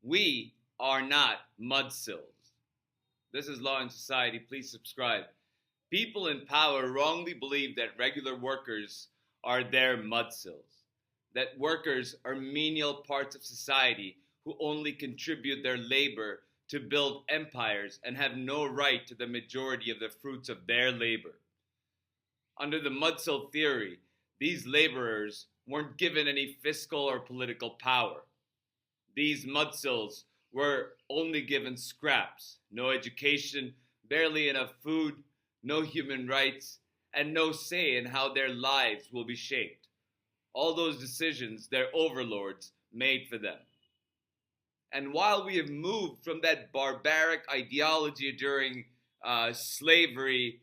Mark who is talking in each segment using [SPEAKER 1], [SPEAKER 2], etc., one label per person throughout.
[SPEAKER 1] We are not mudsills. This is Law and Society. Please subscribe. People in power wrongly believe that regular workers are their mudsills, that workers are menial parts of society who only contribute their labor to build empires and have no right to the majority of the fruits of their labor. Under the mudsill theory, these laborers weren't given any fiscal or political power. These mudsills were only given scraps, no education, barely enough food, no human rights, and no say in how their lives will be shaped. All those decisions their overlords made for them. And while we have moved from that barbaric ideology during slavery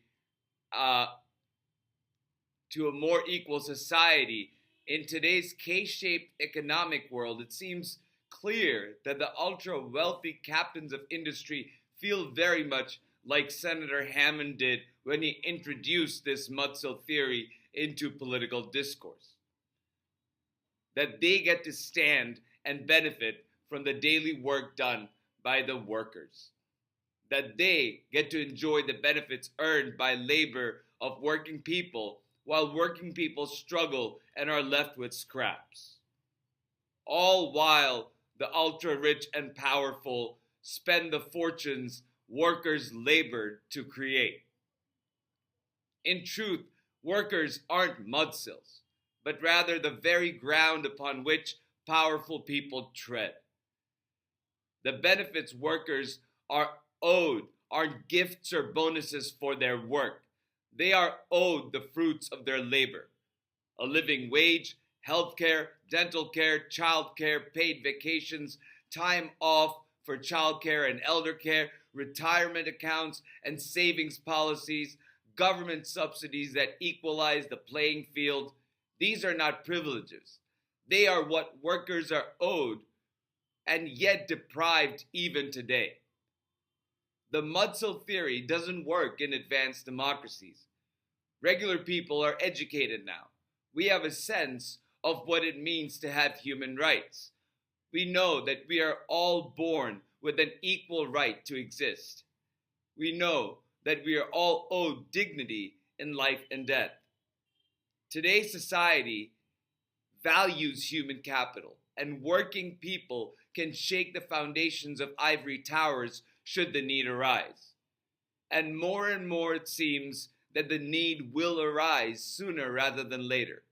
[SPEAKER 1] to a more equal society, in today's K-shaped economic world, it seems clear that the ultra-wealthy captains of industry feel very much like Senator Hammond did when he introduced this mudsill theory into political discourse. That they get to stand and benefit from the daily work done by the workers. That they get to enjoy the benefits earned by labor of working people while working people struggle and are left with scraps. All while the ultra-rich and powerful spend the fortunes workers labored to create. In truth, workers aren't mudsills, but rather the very ground upon which powerful people tread. The benefits workers are owed aren't gifts or bonuses for their work. They are owed the fruits of their labor. A living wage, healthcare, dental care, childcare, paid vacations, time off for childcare and elder care, retirement accounts and savings policies, government subsidies that equalize the playing field. These are not privileges. They are what workers are owed and yet deprived even today. The mudsill theory doesn't work in advanced democracies. Regular people are educated now. We have a sense of what it means to have human rights. We know that we are all born with an equal right to exist. We know that we are all owed dignity in life and death. Today's society values human capital, and working people can shake the foundations of ivory towers should the need arise. And more it seems that the need will arise sooner rather than later.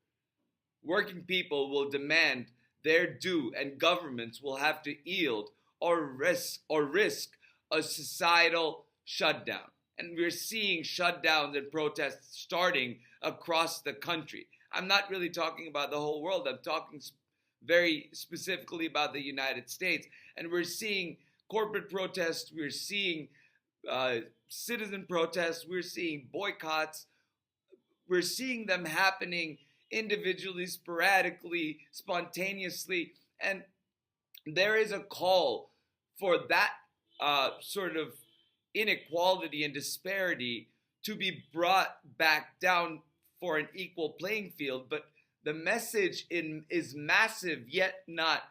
[SPEAKER 1] Working people will demand their due, and governments will have to yield or risk a societal shutdown. And we're seeing shutdowns and protests starting across the country. I'm not really talking about the whole world. I'm talking very specifically about the United States. And we're seeing corporate protests. We're seeing citizen protests. We're seeing boycotts. We're seeing them happening individually, sporadically, spontaneously. And there is a call for that sort of inequality and disparity to be brought back down for an equal playing field. But the message is massive yet not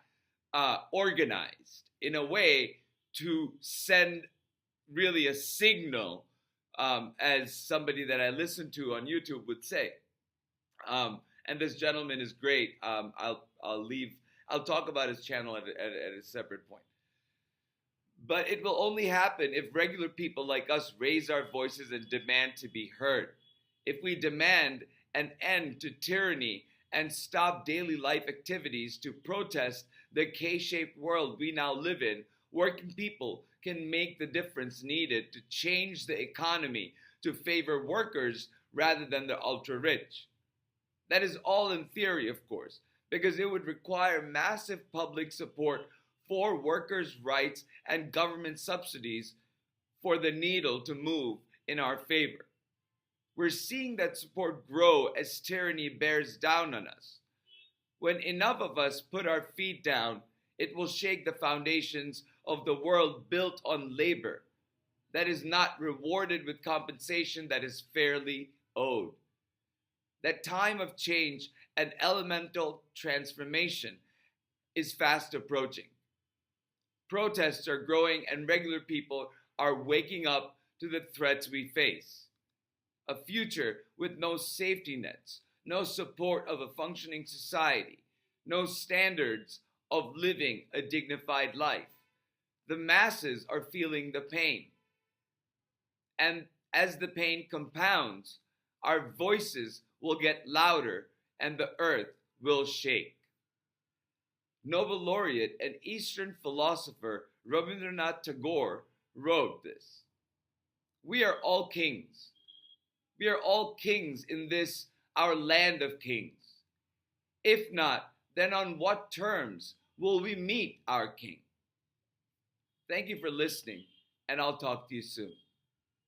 [SPEAKER 1] organized in a way to send really a signal, as somebody that I listen to on YouTube would say. And this gentleman is great. I'll talk about his channel at a separate point. But it will only happen if regular people like us raise our voices and demand to be heard. If we demand an end to tyranny and stop daily life activities to protest the K-shaped world we now live in, working people can make the difference needed to change the economy to favor workers rather than the ultra-rich. That is all in theory, of course, because it would require massive public support for workers' rights and government subsidies for the needle to move in our favor. We're seeing that support grow as tyranny bears down on us. When enough of us put our feet down, it will shake the foundations of the world built on labor that is not rewarded with compensation that is fairly owed. That time of change and elemental transformation is fast approaching. Protests are growing and regular people are waking up to the threats we face. A future with no safety nets, no support of a functioning society, no standards of living a dignified life. The masses are feeling the pain. And as the pain compounds, our voices will get louder and the earth will shake. Nobel laureate and Eastern philosopher Rabindranath Tagore wrote this. We are all kings. We are all kings in this, our land of kings. If not, then on what terms will we meet our king? Thank you for listening, and I'll talk to you soon.